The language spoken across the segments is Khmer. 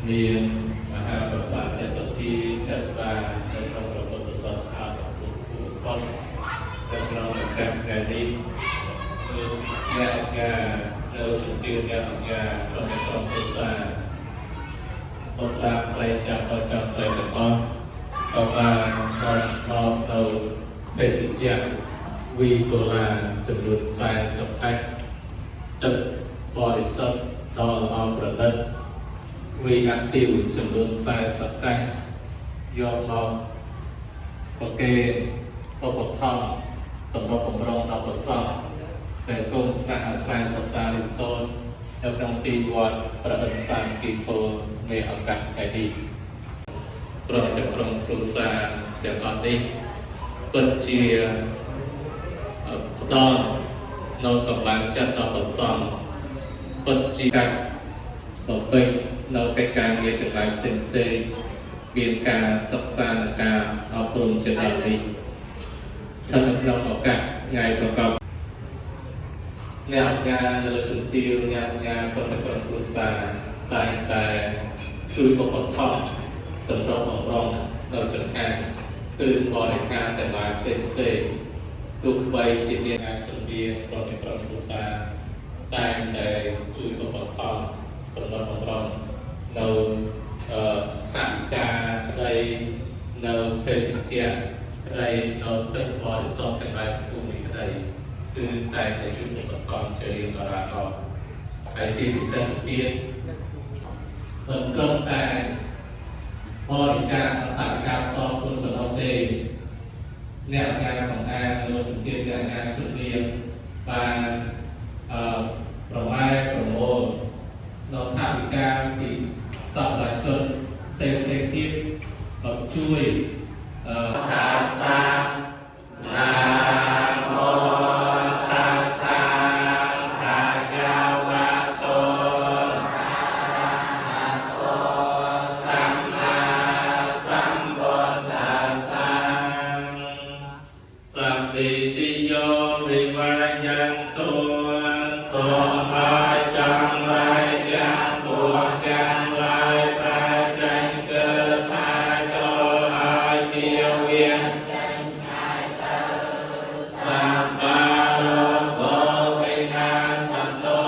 មានមហាប្រសាទសទ្ធិចេតនានៅក្នុងព្រះពុទ្ធសាសនារបស់ពួកគាត់នៅក្នុងឱកាសថ្ងៃនេះគឺអ្នកអង្គការនៅជំទាវអ្នកអង្គការក្នុងក្រុមប្រសាបទឡាផ្លេចចាប់ដល់ចាប់ស្រីទាំងអស់ក៏បានដល់ទៅភេសជ្ជៈវីកូឡាចំនួន40អាច់ទឹកបរិសុទ្ធដល់ល្អប្រណិតវីអាក់ទីវចំនួន40អាច់យកមកប្រគេនឧបត្ថម្ភតម្រុបបំរុងដល់ប្រសពដែលគុំស្នាក់អាស្រ័យសិក្សារៀនសូត្រនៅក្នុងទីវត្តព្រះឥន្ទសាមគ្គីធម៌នៃឱកាសថ្ងៃនេះព្រមទាំងក្រុមគ្រួសារទាំងអស់នេះពិតជាផ្ដល់នៅកម្លាំងចិត្តដល់ប្រសពពិតជាការបំពេញនៅកិច្ចការងារទាំងឡាយផ្សេងៗមានការសិក្សានិងការអប់រំជាដើមនេះថានៅក្នុងឱកាសថ្ងៃប្រកបអ្នកអង្គការនៅលើជំទាវអ្នកអង្គការក្រុមគ្រួសារតែងតែជួយឧបត្ថម្ភតម្រុំបំរុងនៅចង្ហាន់គឺបរិការទាំងឡាយផ្សេងៗទោះបីជាមានការជំនាញក្រុមគ្រួសារតែងតែជួយឧបត្ថម្ភតម្រុំបំរុងនៅថវិកាក្តីនៅភេសជ្ជៈក្តីនៅទឹកបរិសុទ្ធទាំងឡាយភូមិក្តីគឺតែតែជួយឧបត្ថម្ភជារៀងរាល់ថ្ងៃហើយជាពិសេសទៀតមិនត្រឹមតែបរិច្ចាគថវិកាតខ្លួនប៉ុណ្ណោះទេអ្នកអង្គការសង្ឃានៅជំទាវអ្នកអង្គការជំនាញបានប្រម៉ែប្រមូលនៅថវិកាពីសប្បុរសជនផ្សេងៗទៀតមកជួយកាសាណាមោតាសាកាយាវតោសម្មាសម្ពុទ្ធាសាសព្វិតិយោវិវាយន្តោសូមឲ្យចម្រៃទាំងពួងទាំងឡាយប្រចេញកើតថាចូលឲ្យជាវាសម្បារោគវេណាសន្តោ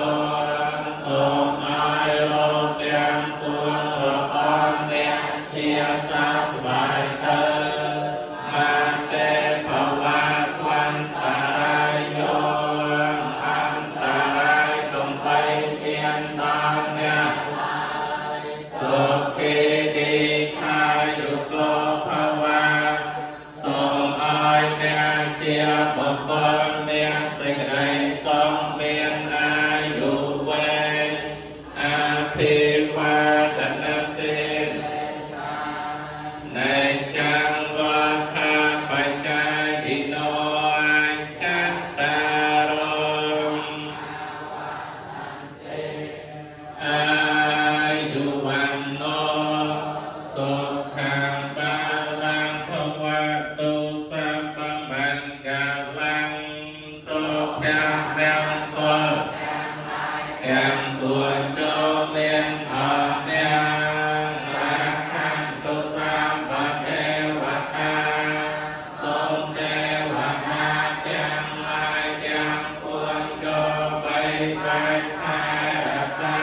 សូមឲ្យលោកទាំងពួងរបស់អ្នកជាសះស្បើយទៅបានតែភវៈវន្តរាយយោអន្តរាយកំបីមានដល់អ្នកសុខេទីខាយុគោភវៈសូមឲ្យអ្នកជាបុគ្គលមានសេចក្តីសុខមានអាយុវែងអភិវឌ្ឍនសិលនៃចង្វថាបច្ចាយិណោចត្តារមអាយុវណ្ណោសុខំបាលังភវតុសព្វមង្កលังសុភៈទាំងពលទាំងពួងចូលមានអអ្នករាខានតុសម្បទេវតាសូមទេវតាទាំងឡាយទាំងពួងចូលបីបាច់ថែរក្សា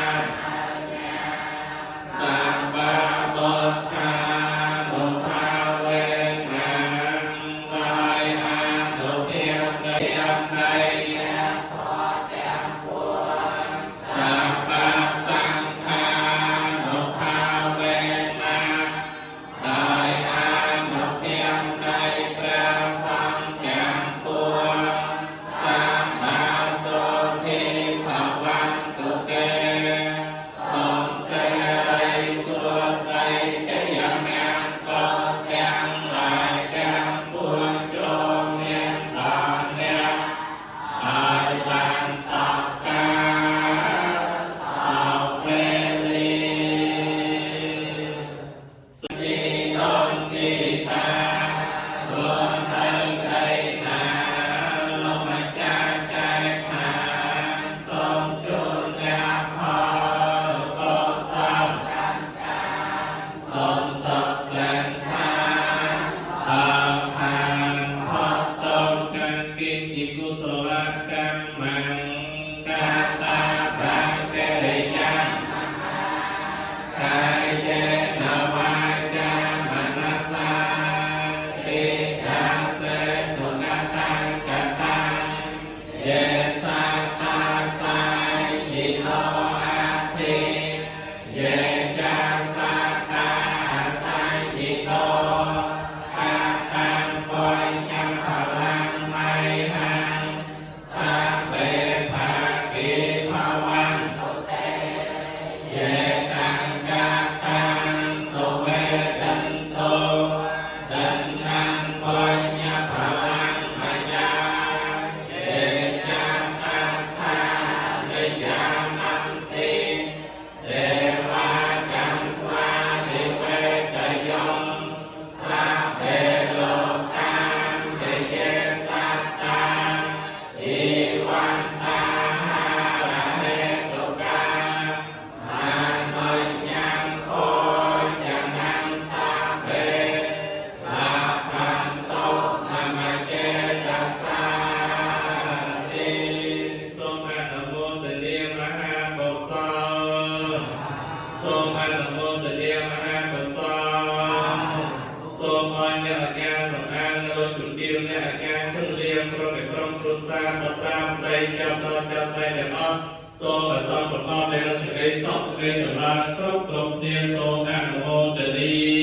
มอนุโมทนีมหาประสาសូមឲ្យអ្នកអាជ្ញាសម្អាតនៅជំទាវអ្នកអាជ្ញាជលៀមក្រុមក្រុមគ្រួសារបត្រាប្តីចាំដល់ចាស់ស្រីទាំងអស់សូមឲ្យសពប្រកបដោយសេចក្តីសុខសេចក្តីចម្រើនគ្រប់គ្នាសូមអនុមោទនា